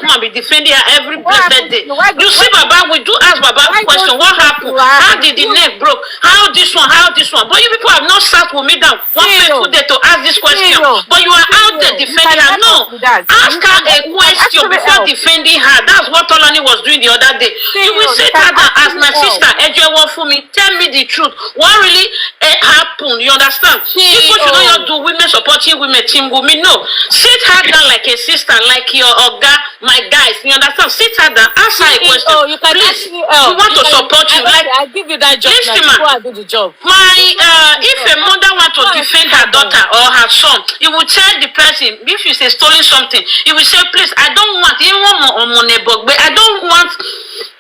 come and be defending her every blessed day. You see, Baba, we do ask Baba question, what happened? How did the neck broke? How this one? But you people have not sat with me down one fateful day to ask this question. But you are out there defending her. No, ask her a question before defending her. That's what Tolani was doing the other day. You will sit her down as my sister, Sh0w, tell me the truth. What really happened? You understand? People should not do women supporting women, team women. No, sit her down like a sister, like your Oga, my guys. You understand? Sit her down, ask her a question. You can please, ask me, we want to support you. Like, I give you that job. Listen, now, go and do the job. If a mother wants to defend her daughter or her son, you will tell the person, if you say stolen something, you will say, please, I don't want I don't want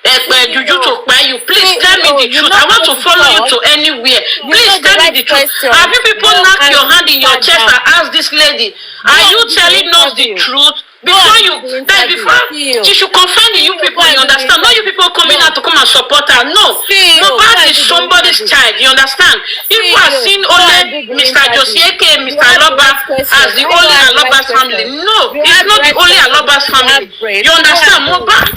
Juju to buy you. Please tell me the truth. I want to follow you to anywhere. Please tell me the truth. Have you people knocked your hand in your chest and asked this lady, are you telling us the truth? Before she should confirm you people, you understand? Not you people coming out to come and support her. No. Mohbad is somebody's child, you understand? People are seeing only Mr. Josieke, Mr. Aloba as the only Aloba's family. No, it's not the only Aloba's family. You understand? Mohbad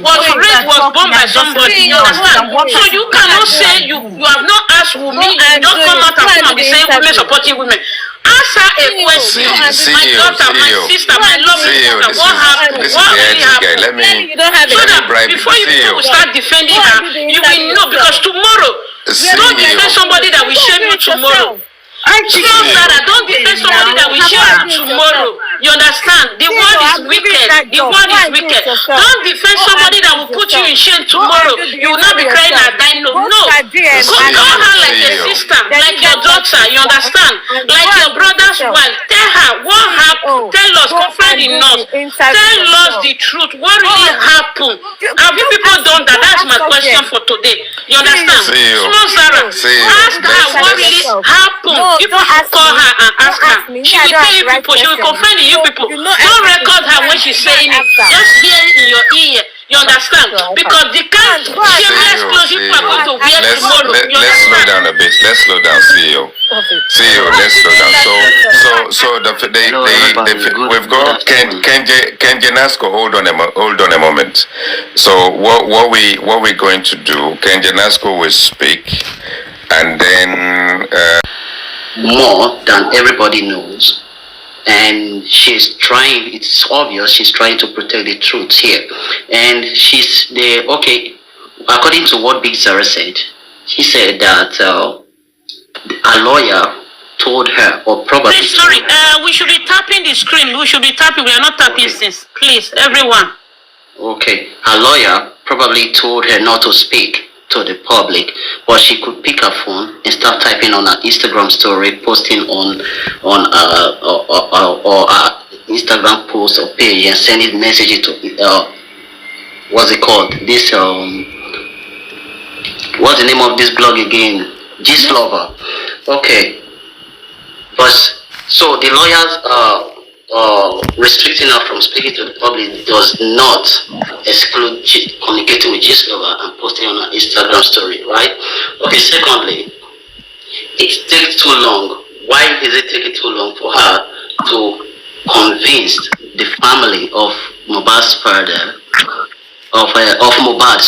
was born by somebody. You understand? So you cannot say you have not asked Wunmi, you don't come out and be saying women supporting women. Ask her a question. My daughter, my sister, my lovely sister, what happened? What really happened? Let me so that before you people will start defending her, you will know, because tomorrow, don't defend somebody that will shame you tomorrow. Don't defend somebody that will shame you tomorrow. You understand? The word is wicked. The word is wicked. Don't defend somebody that will put you in shame tomorrow. You will not be crying and dying. No. Call her like a sister, like your daughter. You understand? Like your brother's wife. Tell her what happened. Tell us, confide in us. Tell us the truth. What really happened? Have you people done that? That's my question for today. You understand? Small Sarah, ask her what really happened. You people should call her and ask her. She will tell you people. She will confide in you people. Don't record her when she's saying it. Just hear it in your ear. You understand? Because the kind of shameless clothes you are going to wear tomorrow. Let's slow down a bit. Let's slow down, CEO. Let's slow down. So we've got Ken Janasco. Hold on a moment. So what we're going to do? Ken Janasco will speak, and then more than everybody knows. And she's trying, it's obvious she's trying to protect the truth here. And according to what W0rŝt said, she said that a lawyer told her, or probably... Please, sorry, we should be tapping the screen. We should be tapping, we are not tapping since. Please, everyone. Okay, a lawyer probably told her not to speak to the public, but she could pick her phone and start typing on her Instagram story, posting on Instagram post or page, and sending messages to what's it called? This what's the name of this blog again? Sh0w. Okay, but so the lawyers restricting her from speaking to the public does not exclude communicating with Sh0w and posting on her Instagram story, right? Okay, secondly, it takes too long. Why is it taking too long for her to convince the family of Mohbad's father, of Mohbad,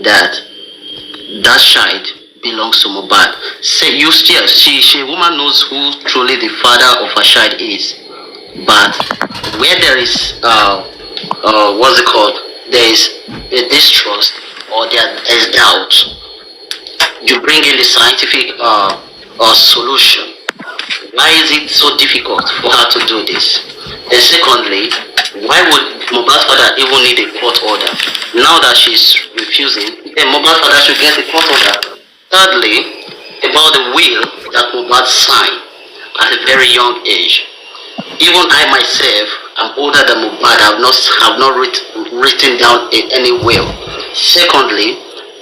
that child belongs to Mohbad? Say she a woman knows who truly the father of her child is. But where there is what's it called? There is a distrust or there is doubt. You bring in the scientific solution. Why is it so difficult for her to do this? And secondly, why would Mohbad's father even need a court order? Now that she's refusing, then Mohbad's father should get a court order. Thirdly, about the will that Mohbad signed at a very young age. Even I myself, I'm older than Mohbad, have not written down any will. Secondly,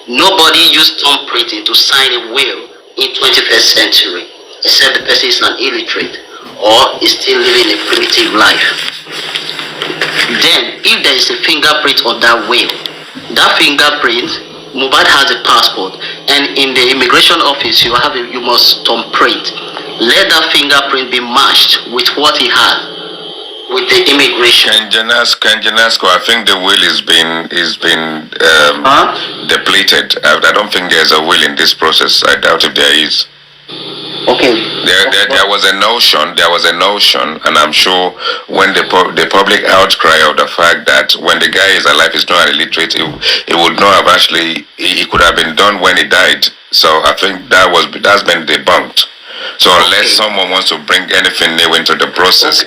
nobody used thumbprinting to sign a will in 21st century, except the person is an illiterate or is still living a primitive life. Then, if there is a fingerprint on that will, that fingerprint, Mohbad has a passport, and in the immigration office you must thumbprint. Let that fingerprint be matched with what he has. with the immigration. Kanjanasco, I think the will is been depleted. I don't think there's a will in this process. I doubt if there is. Okay. There was a notion, and I'm sure when the public outcry of the fact that when the guy is alive, he's not illiterate, he would not have actually, he could have been done when he died. So I think that's been debunked. So unless someone wants to bring anything new into the process,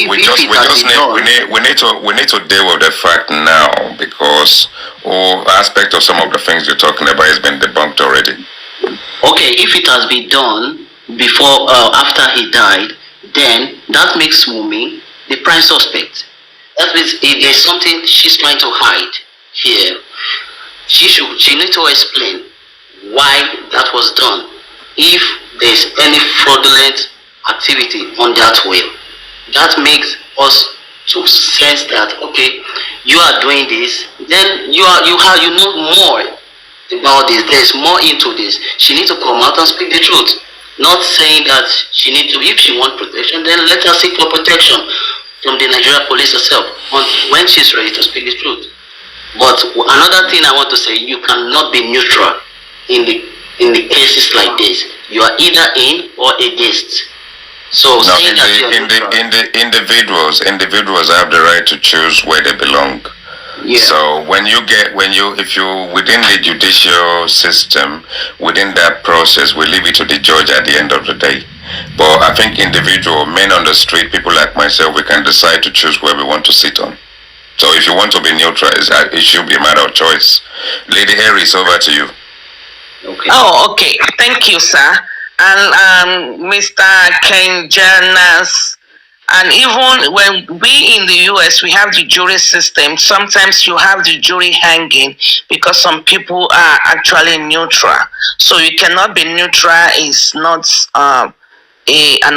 we need to deal with the fact now, because all aspect of some of the things you're talking about has been debunked already. Okay, if it has been done before, after he died, then that makes Wunmi the prime suspect. That means if there's something she's trying to hide here, she needs to explain why that was done. If there's any fraudulent activity on that will, that makes us to sense that okay, you are doing this, then you know more about this. There's more into this. She needs to come out and speak the truth. Not saying that she needs to, if she wants protection, then let her seek for protection from the Nigeria police herself when she's ready to speak the truth. But another thing I want to say, you cannot be neutral in the cases like this. You are either in or against. So no, saying individuals have the right to choose where they belong. Yeah. So if you within the judicial system, within that process, we leave it to the judge at the end of the day. But I think individual men on the street, people like myself, we can decide to choose where we want to sit on. So if you want to be neutral, it should be a matter of choice. Lady Harris, over to you. Okay. Oh, okay. Thank you, sir. And Mr. Kenjanas. And even when we in the US, we have the jury system, sometimes you have the jury hanging because some people are actually neutral. So you cannot be neutral is not an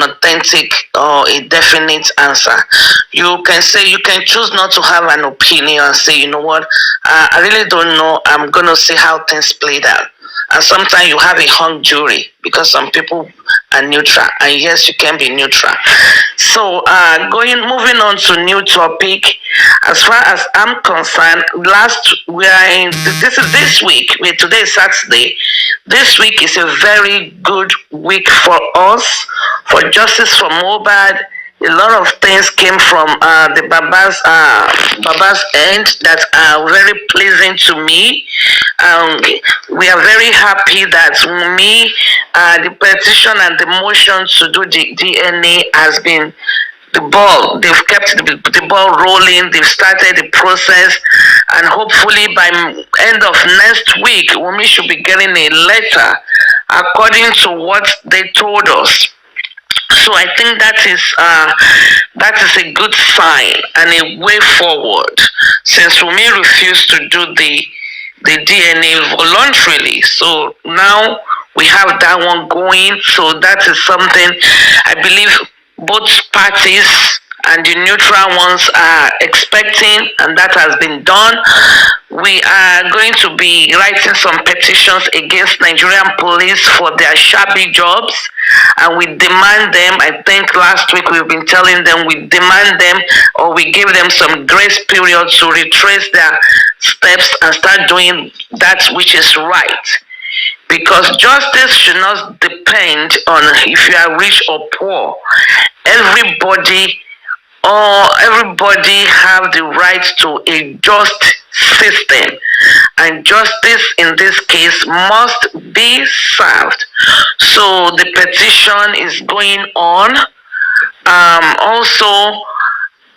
authentic or a definite answer. You can say, you can choose not to have an opinion and say, you know what, I really don't know, I'm going to see how things played out. And sometimes you have a hung jury because some people are neutral, and yes, you can be neutral. So moving on to new topic. As far as I'm concerned, this week. Today is Saturday. This week is a very good week for us, for justice for Mohbad. A lot of things came from the Baba's end that are very pleasing to me. We are very happy that Wunmi, the petition and the motion to do the DNA has been they've kept the ball rolling, they've started the process, and hopefully by end of next week, Wunmi should be getting a letter according to what they told us. So I think that is a good sign and a way forward, since Wunmi refused to do the DNA voluntarily. So now we have that one going. So that is something I believe both parties and the neutral ones are expecting, and that has been done. We are going to be writing some petitions against Nigerian police for their shabby jobs, and we demand them. I think last week we've been telling them we demand them, or we give them some grace period to retrace their steps and start doing that which is right. Because justice should not depend on if you are rich or poor. Everybody have the right to a just system, and justice in this case must be served. So the petition is going on. Also,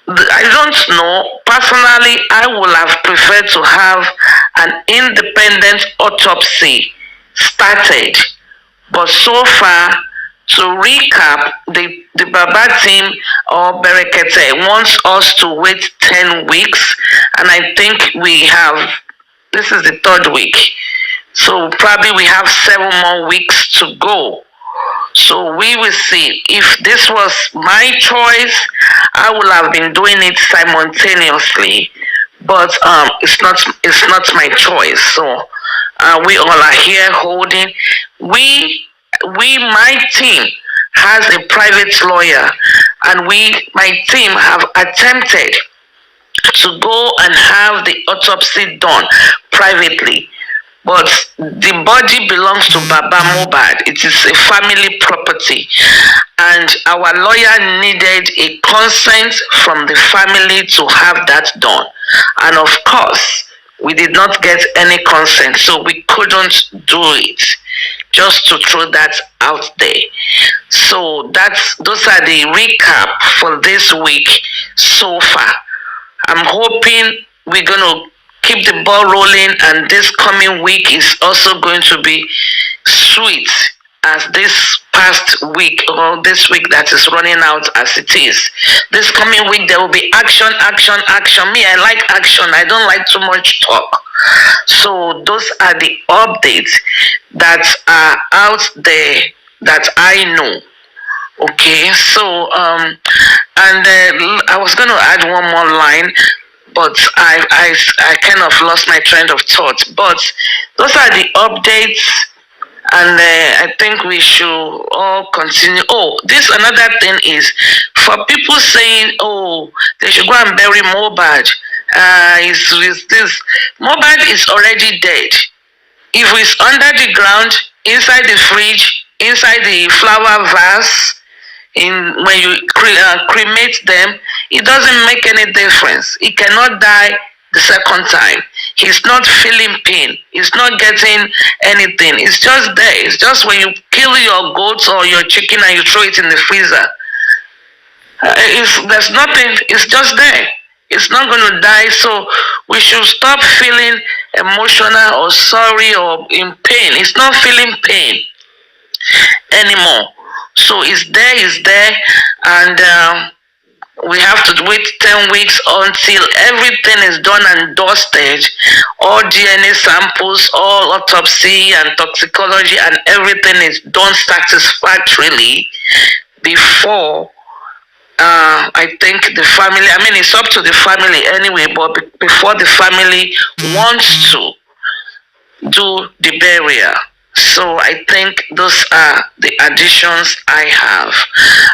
I don't know, personally I would have preferred to have an independent autopsy started, but so far, to recap, the Baba team or Berekete wants us to wait 10 weeks, and I think this is the 3rd week, so probably we have 7 more weeks to go. So we will see. If this was my choice, I would have been doing it simultaneously, but it's not my choice. So we all are here holding. My team has a private lawyer and my team have attempted to go and have the autopsy done privately. But the body belongs to Baba Mohbad. It is a family property. And our lawyer needed a consent from the family to have that done. And of course, we did not get any consent, so we couldn't do it. Just to throw that out there. So those are the recap for this week so far. I'm hoping we're going to keep the ball rolling, and this coming week is also going to be sweet as this past week, or this week that is running out as it is. This coming week there will be action. Me, I like action. I don't like too much talk. So those are the updates that are out there that I know. Okay, so and I was going to add one more line, but I kind of lost my train of thought. But those are the updates, and I think we should all continue. Oh, this another thing is for people saying, oh, they should go and bury Mohbad. This Mohbad is already dead. If it's under the ground, inside the fridge, inside the flower vase, when you cremate them, it doesn't make any difference. He cannot die the second time. He's not feeling pain. He's not getting anything. It's just there. It's just when you kill your goat or your chicken and you throw it in the freezer. There's nothing. It's just there. It's not going to die. So we should stop feeling emotional or sorry or in pain. It's not feeling pain anymore. So it's there, and we have to wait 10 weeks until everything is done and dusted. All DNA samples, all autopsy and toxicology, and everything is done satisfactorily before I think the family, I mean, it's up to the family anyway, but before the family wants to do the burial. So I think those are the additions I have.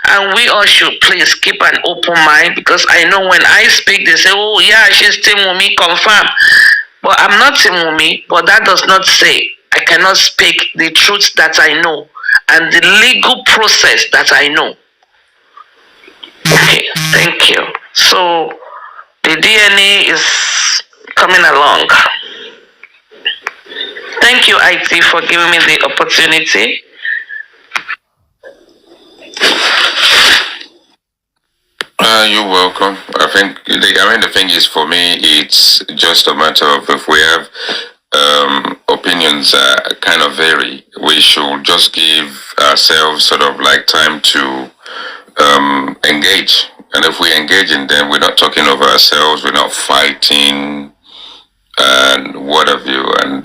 And we all should please keep an open mind, because I know when I speak, they say, oh yeah, she's Team Wunmi, confirm. But I'm not Team Wunmi, but that does not say I cannot speak the truth that I know and the legal process that I know. Okay, thank you. So the DNA is coming along. Thank you, IT, for giving me the opportunity. You're welcome. I think the thing is, for me, it's just a matter of, if we have opinions that kind of vary, we should just give ourselves sort of like time to engage. And if we engage in them, we're not talking over ourselves, we're not fighting and what have you. And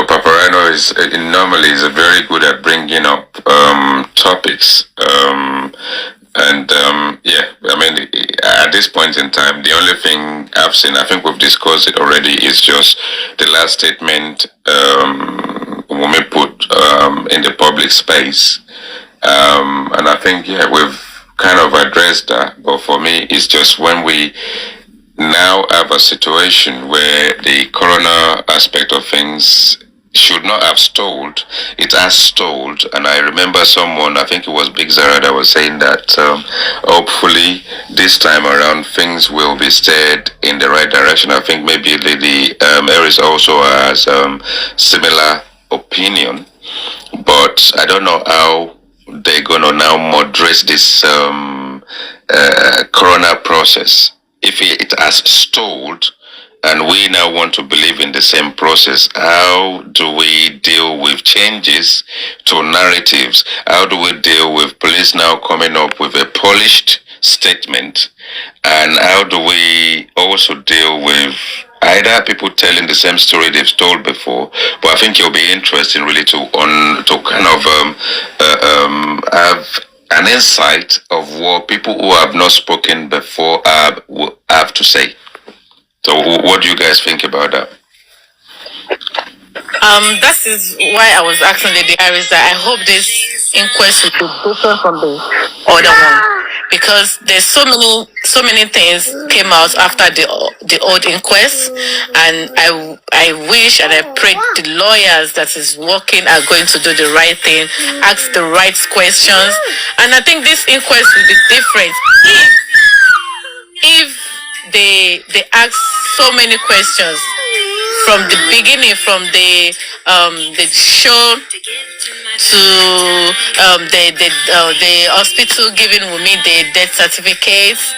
Paparano is normally very good at bringing up topics. Yeah, I mean, at this point in time, the only thing I've seen, I think we've discussed it already, is just the last statement Wunmi put in the public space. And I think, yeah, we've kind of addressed that. But for me, it's just when we now have a situation where the corona aspect of things should not have stalled, it has stalled. And I remember someone, I think it was Big Zara, that was saying that hopefully this time around things will be steered in the right direction. I think maybe Lady Eris also has similar opinion, but I don't know how they're gonna now moderate this corona process. If it has stalled and we now want to believe in the same process, how do we deal with changes to narratives? How do we deal with police now coming up with a polished statement? And how do we also deal with either people telling the same story they've told before? But I think it'll be interesting really to kind of have an insight of what people who have not spoken before have to say. So what do you guys think about that? That is why I was asking Lady Iris that I hope this inquest will be different from the other one, because there's so many things came out after the old inquest, and I wish and I pray the lawyers that is working are going to do the right thing, ask the right questions, and I think this inquest will be different if they ask so many questions from the beginning, from the show to the hospital giving Wunmi the death certificates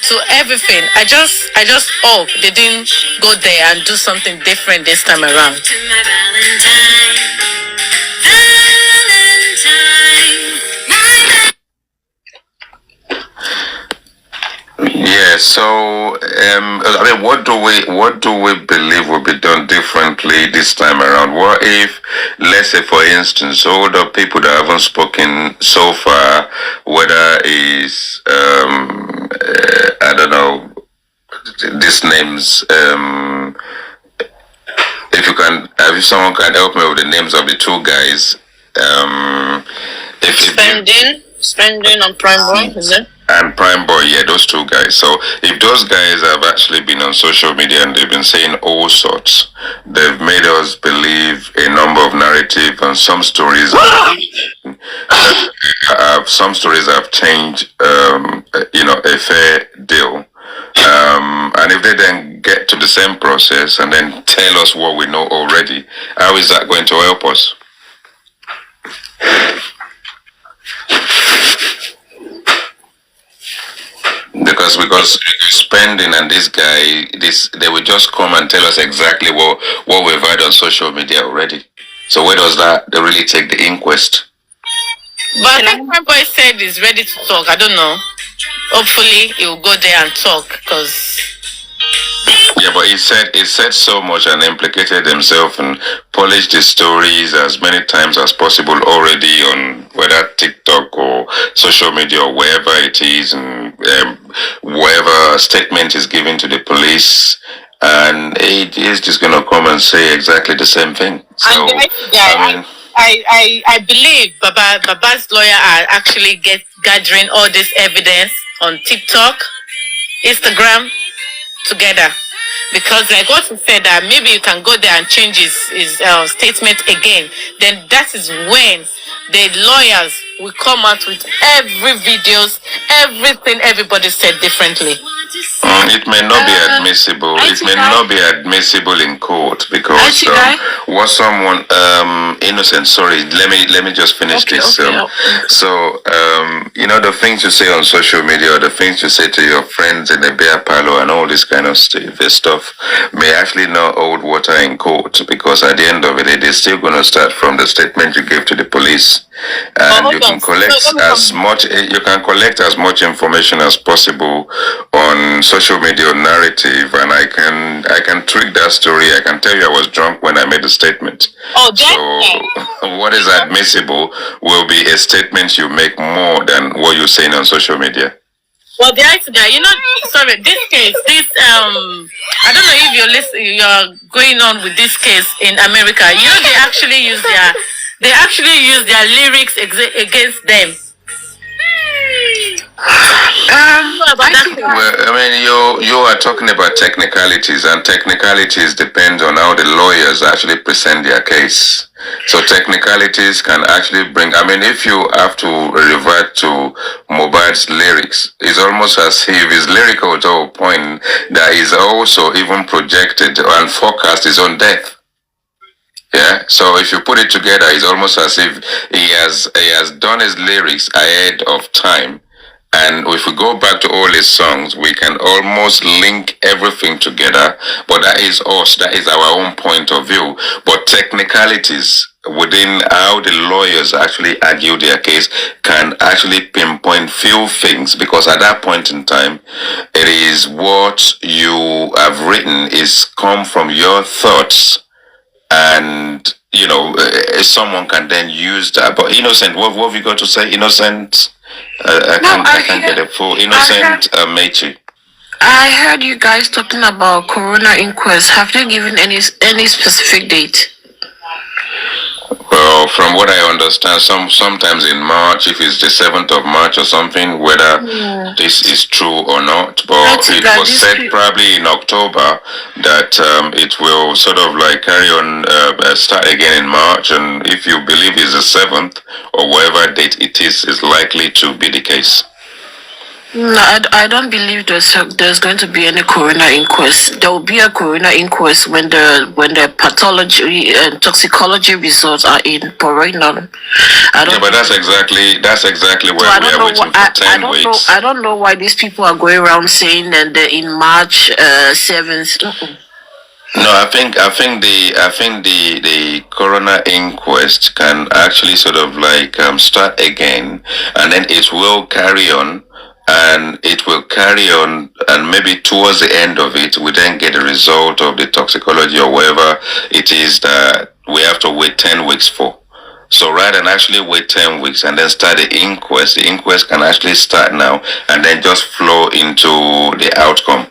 to everything. I just hope they didn't go there and do something different this time around. Yeah, so I mean, what do we believe will be done differently this time around? What if, let's say, for instance, all the people that haven't spoken so far, whether is I don't know, these names, if someone can help me with the names of the two guys, Spending on Prime Boy, is it? And Prime Boy, yeah, those two guys. So if those guys have actually been on social media and they've been saying all sorts, they've made us believe a number of narrative, and some stories have changed, a fair deal. And if they then get to the same process and then tell us what we know already, how is that going to help us? Because Spending and this guy, they will just come and tell us exactly what we've heard on social media already. So where does that they really take the inquest? But I think my boy said he's ready to talk. I don't know. Hopefully he will go there and talk, because. Yeah, but he said so much and implicated himself and polished his stories as many times as possible already on whether TikTok or social media or wherever it is, and whatever statement is given to the police, and he is just gonna come and say exactly the same thing. So I believe Baba's lawyer are actually gathering all this evidence on TikTok, Instagram together. Because like what he said, that maybe you can go there and change his statement again. Then that is when the lawyers will come out with every videos, everything everybody said differently. It may not be admissible. It may not be admissible in court because what someone innocent. Sorry, let me just finish this. So the things you say on social media, or the things you say to your friends in the beer parlor, and all this kind of stuff may actually not hold water in court, because at the end of it, they're still going to start from the statement you gave to the police. And you can collect as much information as possible on social media narrative, and I can trick that story. I can tell you I was drunk when I made the statement. So what is admissible will be a statement you make more than what you're saying on social media. Well, the idea, this case, I don't know if you're going on with this case in America. They actually use their lyrics against them. Well, I mean, you are talking about technicalities, and technicalities depend on how the lawyers actually present their case. So technicalities can actually bring. I mean, if you have to revert to Mohbad's lyrics, it's almost as if his lyrical to a point that is also even projected and forecast his own death. Yeah, so if you put it together, it's almost as if he has done his lyrics ahead of time. And if we go back to all his songs, we can almost link everything together. But that is us, that is our own point of view. But technicalities within how the lawyers actually argue their case can actually pinpoint few things, because at that point in time, it is what you have written is come from your thoughts. And someone can then use that. But Innocent, what have you got to say? Innocent, I can't get a full Innocent, Mechi. I heard you guys talking about Corona Inquest. Have they given any specific date? Well, from what I understand, sometimes in March, if it's the 7th of March or something, whether this is true or not, but it was said probably in October that it will sort of like carry on, start again in March, and if you believe it's the 7th or whatever date it is likely to be the case. No, I don't believe there's going to be any coroner inquest. There will be a coroner inquest when the pathology and toxicology results are in. But right now, I don't. Yeah, but that's exactly where we are waiting for 10 weeks. I don't know why these people are going around saying that in March 7th. No, I think the coroner inquest can actually sort of like start again, and then it will carry on. And it will carry on, and maybe towards the end of it, we then get the result of the toxicology or whatever it is that we have to wait 10 weeks for. So rather than actually wait 10 weeks and then start the inquest can actually start now and then just flow into the outcome.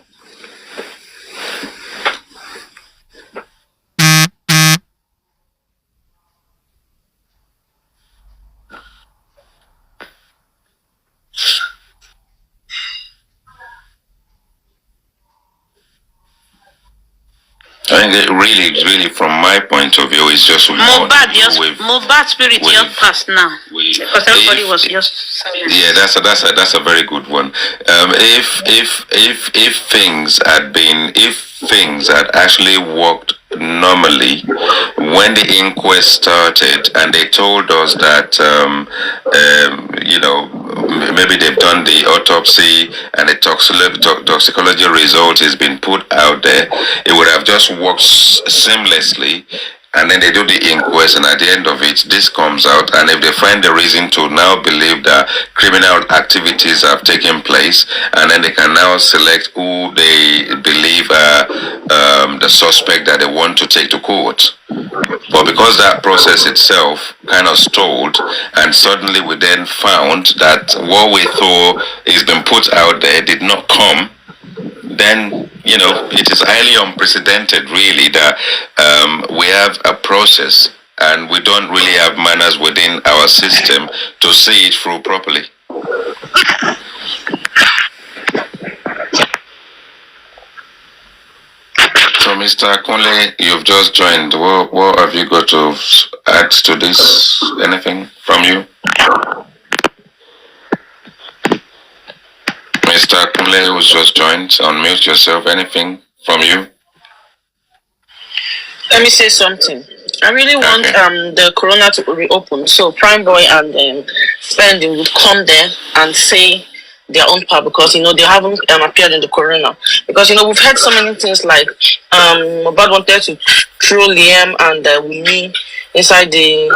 I think it really, from my point of view, it's just Mohbad spirit just passed now because everybody was just saying. Yeah, that's a very good one. If things had actually worked normally when the inquest started, and they told us that maybe they've done the autopsy and the toxicology result has been put out there, it would have just worked seamlessly. And then they do the inquest, and at the end of it, this comes out. And if they find the reason to now believe that criminal activities have taken place, and then they can now select who they believe are the suspect that they want to take to court. But because that process itself kind of stalled, and suddenly we then found that what we thought has been put out there did not come, then it is highly unprecedented, really, that we have a process and we don't really have manners within our system to see it through properly. So, Mr. Akunle, you've just joined. What have you got to add to this? Anything from you? Mr. Akunle, who's just joined, unmute yourself. Anything from you? Let me say something. I really want the corona to reopen, so Prime Boy and Spending would come there and say their own part, because they haven't appeared in the corona. Because we've heard so many things like Mohbad wanted to throw Liam and Wunmi inside the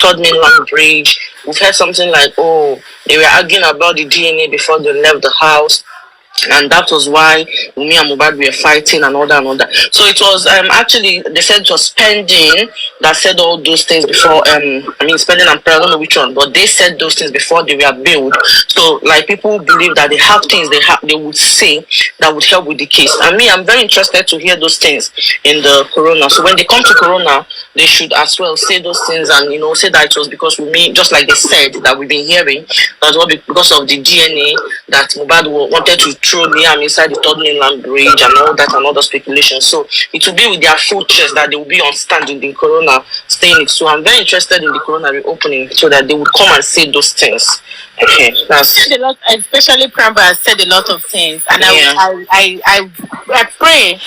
third mainland bridge. We've heard something like, they were arguing about the DNA before they left the house, and that was why Wunmi and Mohbad were fighting and all that. So it was actually, they said it was Spending that said all those things before. Spending and Prayer, I don't know which one, but they said those things before they were billed. So like, people believe that they have things they would say that would help with the case. And me, I'm very interested to hear those things in the corona. So when they come to corona, they should as well say those things and say that it was because Wunmi, just like they said that we've been hearing, that was because of the DNA that Mohbad wanted to throw Liam inside the third mainland bridge and all that and other speculation. So it will be with their full chest that they will be on stand in the corona staying it. So I'm very interested in the corona reopening, so that they would come and say those things. Okay, that's a lot, especially Pramba has said a lot of things, and I pray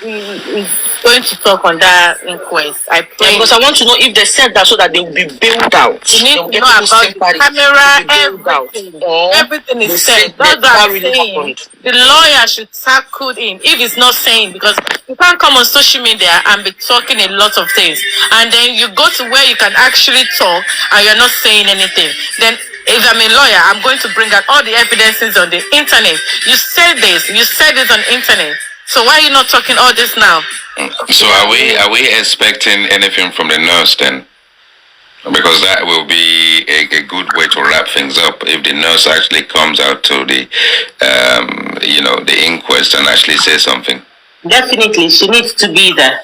he's going to talk on that inquest. I pray, because I want to know if they said that so that they will be bailed out. You need to know about the camera, everything is said. That's what I'm saying. The lawyer should tackle him if he's not saying, because you can't come on social media and be talking a lot of things, and then you go to where you can actually talk and you're not saying anything. Then if I'm a lawyer, I'm going to bring out all the evidences on the internet. You said this on internet. So why are you not talking all this now? So are we expecting anything from the nurse then? Because that will be a good way to wrap things up if the nurse actually comes out to the the inquest and actually says something. Definitely, she needs to be there.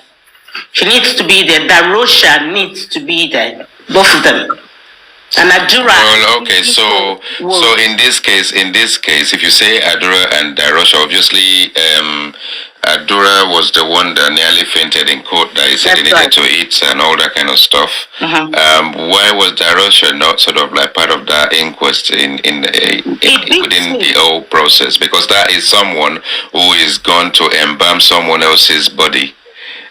She needs to be there. Darosha needs to be there. Both of them. And Adura. Well, okay, so in this case, if you say Adura and Darosha, obviously, Adura was the one that nearly fainted in court. That he said he needed to eat and all that kind of stuff. Why was Darosha not sort of like part of that inquest within the whole process? Because that is someone who is going to embalm someone else's body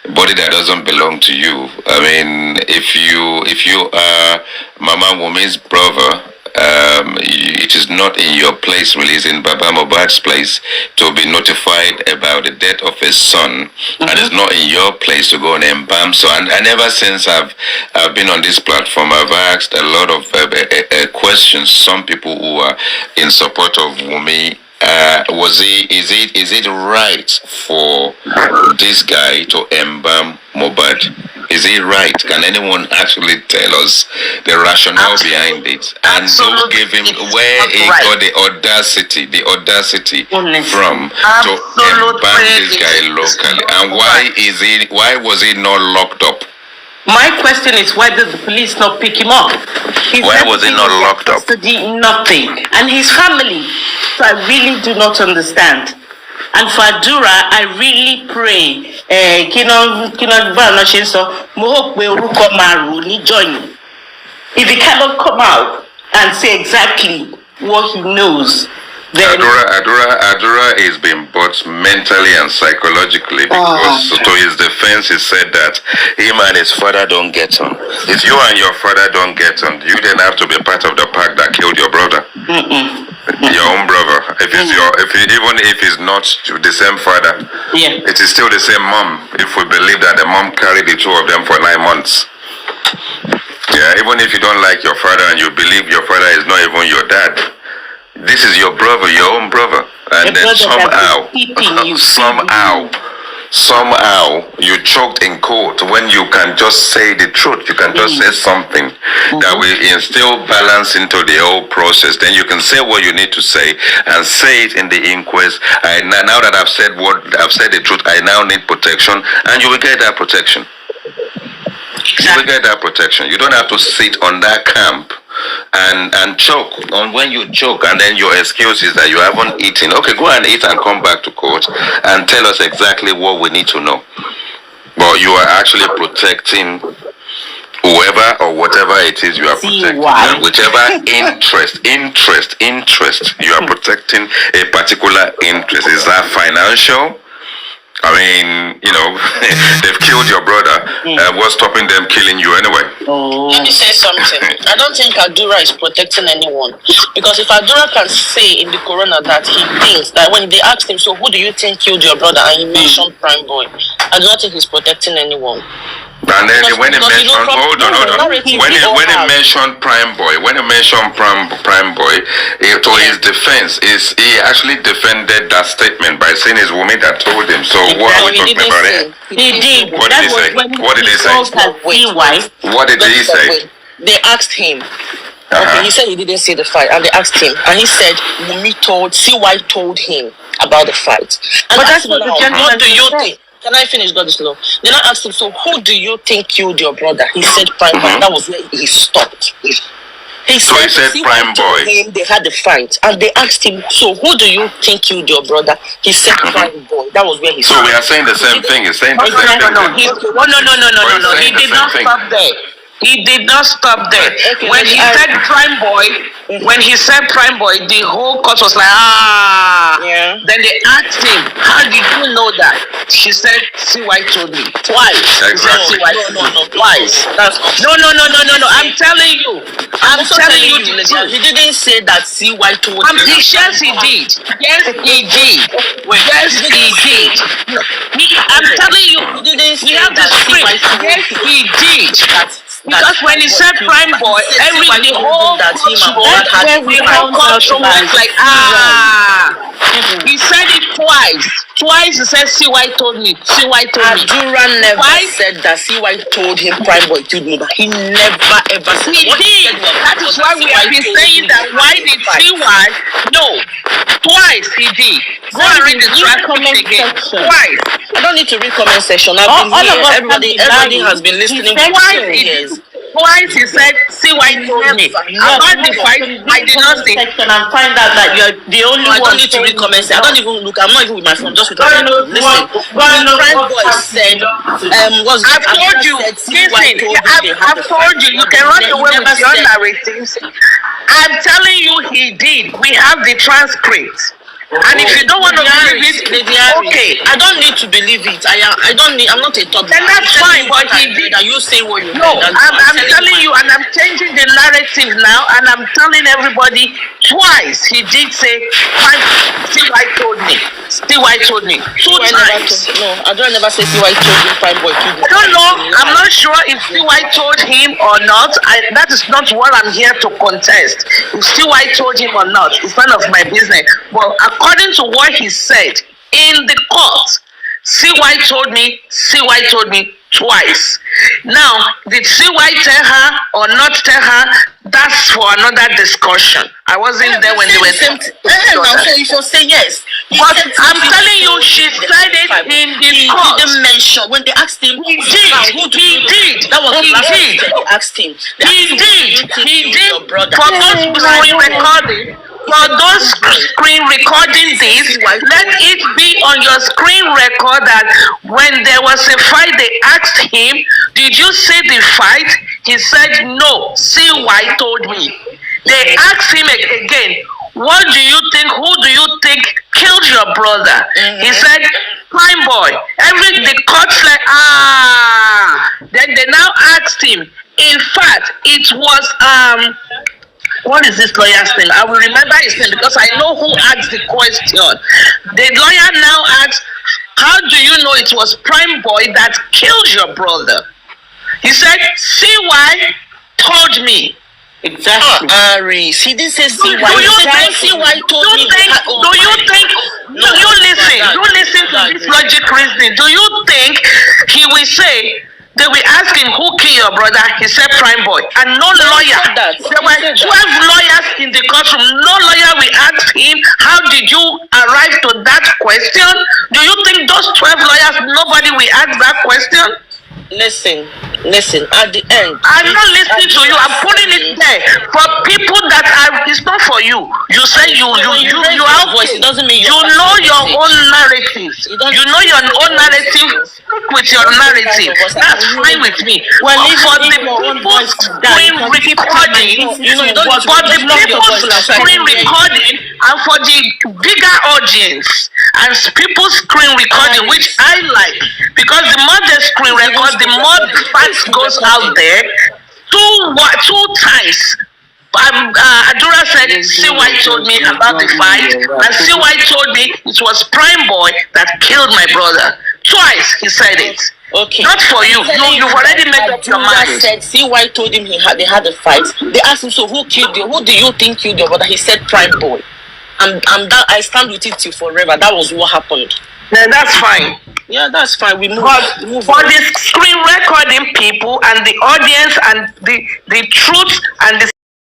that doesn't belong to you. I mean, if you are Mama Wunmi's brother, it is not in your place, really, it's in Baba Mohbad's place to be notified about the death of his son, and it's not in your place to go and embalm. So, and ever since I've been on this platform, I've asked a lot of questions. Some people who are in support of Wunmi. Is it right for this guy to embalm Mohbad? Is it right? Can anyone actually tell us the rationale behind it? And who gave him, where he got the audacity from to embalm this guy locally? And why was he not locked up? My question is, why did the police not pick him up? Why was he not locked up? Nothing. And his family. So I really do not understand. And for Adura, I really pray. If he cannot come out and say exactly what he knows, then Adura is being bought mentally and psychologically because to his defense he said that him and his father don't get on. If you and your father don't get on, you then have to be part of the pack that killed your brother. Your own brother. Even if he's not the same father, it is still the same mom. If we believe that the mom carried the two of them for 9 months. Yeah, even if you don't like your father and you believe your father is not even your dad, this is your brother, your own brother, and then somehow you choked in court when you can just say the truth. You can just say something that will instill balance into the whole process. Then you can say what you need to say and say it in the inquest. Now that I've said the truth, I now need protection, and you will get that protection. You will get that protection. You don't have to sit on that camp and choke. And when you choke and then your excuse is that you haven't eaten, okay, go and eat and come back to court and tell us exactly what we need to know. But you are actually protecting whoever or whatever it is you are protecting, and whichever interest you are protecting a particular interest. Is that financial? I mean, they've killed your brother. What's stopping them killing you anyway? Let me say something. I don't think Adura is protecting anyone. Because if Adura can say in the corona that he thinks that when they asked him, so who do you think killed your brother? And he mentioned Prime Boy. I don't think he's protecting anyone. And then when he mentioned, hold on. When he mentioned Prime Boy, to his defense, he actually defended that statement by saying it's Wunmi that told him. So what are we talking about here? He did. What did he say? What did he say? What did he say? They asked him. Okay, he said he didn't see the fight, and they asked him, and he said CY told him about the fight. And but that's what the gentleman what do you think? Can I finish? God is slow. Then I asked him, so who do you think killed your brother? He said Prime Boy. That was where he stopped. He said Prime Boy. They had a fight, and they asked him, so who do you think killed your brother? He said Prime Boy. That was where he stopped. So we are saying the same thing. He's saying the same thing. No. He did not stop there. He did not stop there. Okay, when he said Prime Boy, the whole court was like, Yeah. Then they asked him, how did you know that? She said, CY told me. Twice. Exactly. No, twice. No. I'm telling you. I'm telling you the truth. He didn't say that CY told him. Yes, he did. Yes, he did. I'm telling you. He didn't say we have the script. Yes, he did. Because when he said Prime Boy, the whole culture was like, He said it twice. Twice he said CY told me. Adura never said that CY told him Prime Boy killed me. He never ever said he did. That is why we have been saying that. Why did CY? No. Twice he did. Go and read the transcript again. Twice. I don't need to read comment section. I've been here. Everybody has been listening for years. Twice he said, see why he told me. About the fight, I did not say. And find out that you're the only one. I don't need to read comments. I don't even look. I'm not even with my phone. Just with my phone. Listen. Friend boy said, I've told you. Listen, I've told you. You can run away with your narratives. I'm telling you, he did. We have the transcript. And if you don't want to believe it, okay. I don't need to believe it. I'm not a top. Then that's fine. But he did. Are you saying what you? No, I'm telling you, and I'm changing the narrative now, and I'm telling everybody twice. He did say, "CY told me." CY told me 2 times. No, I don't never say CY told me. Fine boy. I don't know. I'm not sure if CY told him or not. That is not what I'm here to contest. If CY told him or not, it's none of my business. But according to what he said in the court, CY told me twice. Now, did CY tell her or not tell her? That's for another discussion. I wasn't there when they were saying. So you should say yes. But I'm telling you, she said it in the court. He didn't mention when they asked him. He did. That was he did. They asked him. He did. For those screen recording. For those screen recording this, let it be on your screen record that when there was a fight, they asked him, "Did you see the fight?" He said, "No. CY told me." They asked him again, "What do you think? Who do you think killed your brother?" He said, "Prime boy." The court's like, Then they now asked him. In fact, it was what is this lawyer's name? I will remember his name because I know who asked the question. The lawyer now asks, "How do you know it was Prime Boy that killed your brother?" He said, "CY told me." Exactly. Aris, he didn't say CY. Do you think CY told me? Do you think? You listen to this logic reasoning. Do you think he will say? They will ask him, "Who killed your brother?" He said, "Prime Boy." And no lawyer. There were 12 lawyers in the courtroom. No lawyer will ask him, "How did you arrive to that question?" Do you think those 12 lawyers, nobody will ask that question? Listen, at the end. I'm not listening to you. I'm putting it there for people that are, it's not for you. You say you have voice. It doesn't mean you know your own narrative. You know your own narrative. Stick with your narrative. That's fine with me. Well, for the people's screen recording, and for the bigger audience and people's screen recording, which I like, because the more they screen record, the more the facts goes out there. Two times. Adura said, CY told me about the fight, and CY told me it was Prime Boy that killed my brother. Twice he said it. Okay. Not for you. You've already made up your mind. Said CY told him they had a fight. They asked him, "So who killed you? Who do you think killed your brother?" He said, "Prime Boy." I stand with it till forever. That was what happened. Then that's fine. Yeah, that's fine. We move. But for the screen recording people and the audience and the truth and the